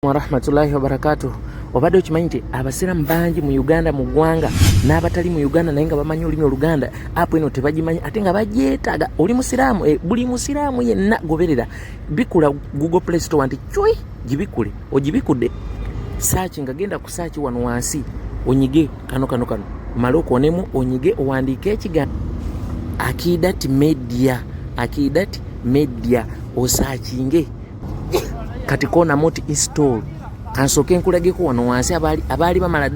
wa rahmatullahi wa barakatuh. Obadde okimanyi nti abasiramu bangi mu Uganda mu ggwanga n'abatali mu Uganda naye nga bamanyi olulimi Oluganda apo eno tebagimanyi ate nga bagyetaaga. Oli musiraamu, buli musiraamu yenna goberera bikula Google Play Store nti choi gibikule ogibikudde search nga genda ku search wano wansi onyige kano maloko onemu onyige owandiike ekigambo Akidat Media osachinge kati kona moti install kansoke nkulageko wano wansi abali bamala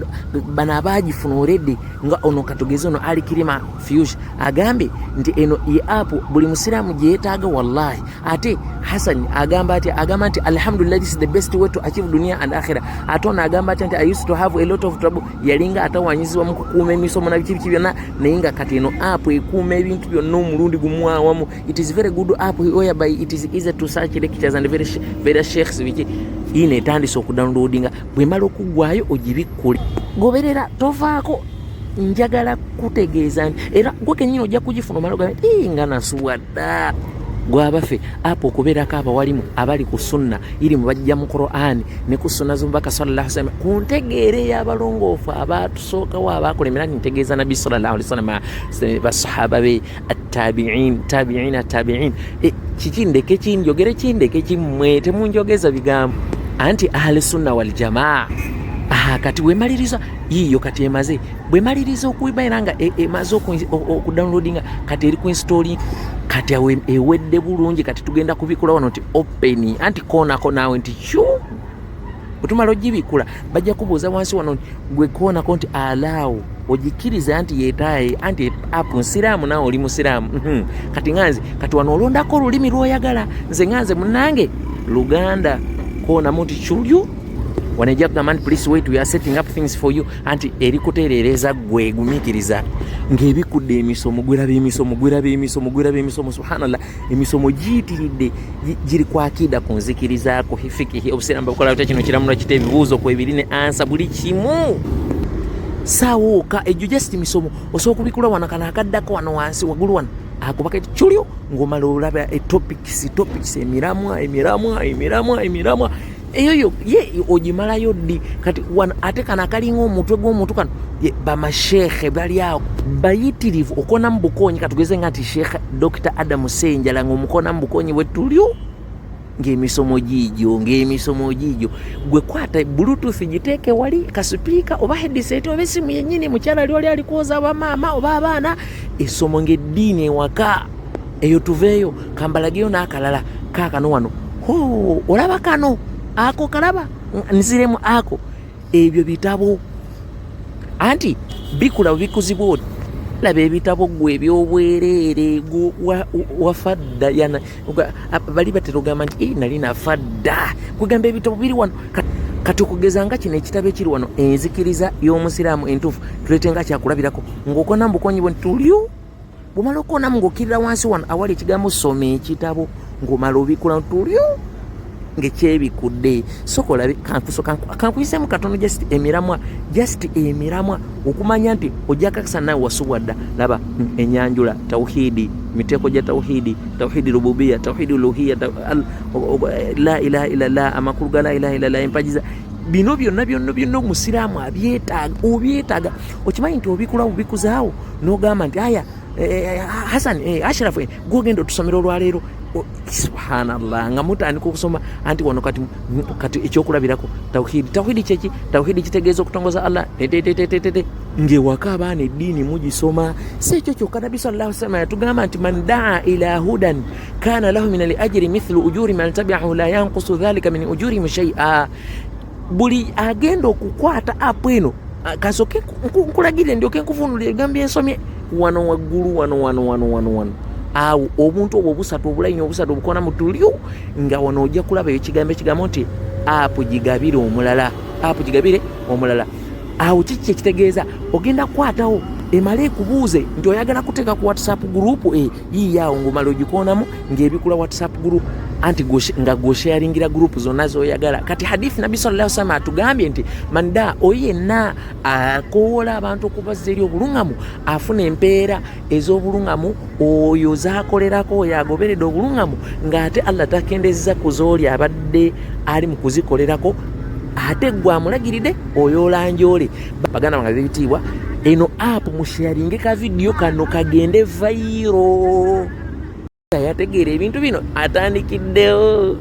bana abagifuna already nga ono katugeze ono ali Kirima Fusion agambe nti eno i app buli musiramu gyetaaga wallahi. Ate Hassan agamba nti alhamdulillah, this is the best way to achieve dunia and akhirah. Atona agamba nti I used to have a lot of trouble yalinga atawanyizibwa mu kukuuma emisomo na bikibi byonna naye nga kati eno app ekuuma ebintu byonna omulundi gumu awamu. It is very good app whereby it is easy to search lectures and very sheikhs biki ine etandise okudownloadinga bwemala okugwayo ogibikule goberera tovaako. Njagala kutegeeza era gwe kenyini ojja kugifuna omala ogambe nga nasuwadda gwabaffe apo okubeerako abawalimu abali ku sunna iri mu bajja mu Qur'ani ne ku sunna z'omubaka sallallahu alaihi wasallam ku ntegeere y'abalongoofu abatusookawo abakolemera ntegeeza nabbi sallallahu alaihi wasallam basahaba be tabi'in kikindeke kinjogere kindeke kimmwe temunjogeza bigambo anti ahli sunna wal jamaa. Kati wemaliriza yiyo kati emaze bwemaliriza okuyibayira nga emaze okudownloadinga kati eri ku installing kati ewedde bulungi kati tugenda kubikula wano nti open anti konako nawe nti shu otumala ogibikula bajja kubuuza wansi wano gwe konako nti alaawo ogikiriza anti yetaaye anti app nsiraamu nawe oli musiraamu. Kati nganze kati wano olondako olulimi lwoyagala nze nganze munange Luganda konamu nti chulyu When man, please wait, we are setting up things for you. Anti erikuteerereza gwe gumikiriza ng'ebikudde emisomo gwera b'emisomo subhanallah emisomo giyitiridde giri ku akida ku nzikiriza ku fikihi obusera mbakola kino kiramu nakite ebibuuzo ku ebiri ne ansa buli kimu sawooka ejo just misomo osobola kubikula wano kana akaddako wano wansi waggulu wano akubaka eti chulyo ng'omala olaba topics emiramwa eyo ye ogimalayo ddi kati ate kana kalinga omutwe gw'omuntu kano bamashekhe bali awo bayitirivu okona mu bukonyi katugeze nga nti Sheikh Dr. Adam Senjala ng'omukona mu bukonyi bwetulyo ng'emisomo gijo gwe kwata bluetooth giteeke wali kasipiika oba headset oba esimu yennyini mukyala ali ali kuwoza abamaama oba abaana essomo ng'eddiini ewaka eyo tuveeyo kambalageyo n'akalala kaakano wano olaba kano ako kalaba nziremu ako ebyo bitabo anti bikula bikuzibwa laba ebitabo gwe ebyobwereere wafadda yana bali baterogamba nti nali nafadda kugamba ebitabo biri wano kati okugeza nga kino ekitabo ekiri wano enzikiriza y'omusiraamu entuufu tuletenga kyakulabirako ng'okona mu bukonyi bwe tulyo bw'omala okonamu ng'okkirira wansi wano awali ekigambo soma ekitabo ng'omala obikula tulyo ngekyebikudde sokola kankuyisemu katono just emiramwa okumanya nti ojakakasa nawe wasuwadda laba enyanjula tauhidi miteeko gya tauhidi rububia tauhidi uluhiya la ilaha illallah amakulu ga la ilaha illallah empajiza bino byonna omusiraamu obyetaaga okimanyi nti obikula obikuzaawo n'ogamba nti aya Hassan Ashraf gwogenda otusomera olwaleero subhanallah nga mutandika okusoma anti wano kati ekyokulabirako tauhidi kyeki tauhidi kitegeeza okutongoza Allah ng'ewaka abaana eddiini mugisoma si ekyo kyokka nabbi sallallahu alaihi wasallam yatugamba nti man daa ila hudan kana lahu min al-ajri mithlu ujuri man tabi'ahu la yanqusu dhalika min ujurihim shay'a. Buli agenda okukwata apo eno kasoke nkulagire ndyoke nkufunulire gambye ensomye wano waggulu wano awo obuntu obwo obusatu obulaini obusatu obukona mu tulyo nga wano ojja kulaba ekigambo nti apo gigabire omulala awo kiki ekitegeeza ogenda kukwatawo emala ekubuuze nti oyagala kuteeka ku WhatsApp group yiiyaawo ng'omala ogikonamu ng'ebikula WhatsApp group anti nga gosharingira group zonna zoyagala. Kati hadithi nabbi sallallahu alaihi wasallam atugambye nti manda oyenna akoola abantu okubazza eri obulungamu afuna empeera ez'obulungamu oyo zaakolerako oyo agoberedde obulungamu ng'ate Allah takendezza kuzooli abadde ali mu kuzikolerako ate gwe amulagiridde oyoolanjoole. Baganda bange b'ebitiibwa, eno app musharinge ka vidiyo kano kagende viral. Yategeera ebintu bino atandikiddewo.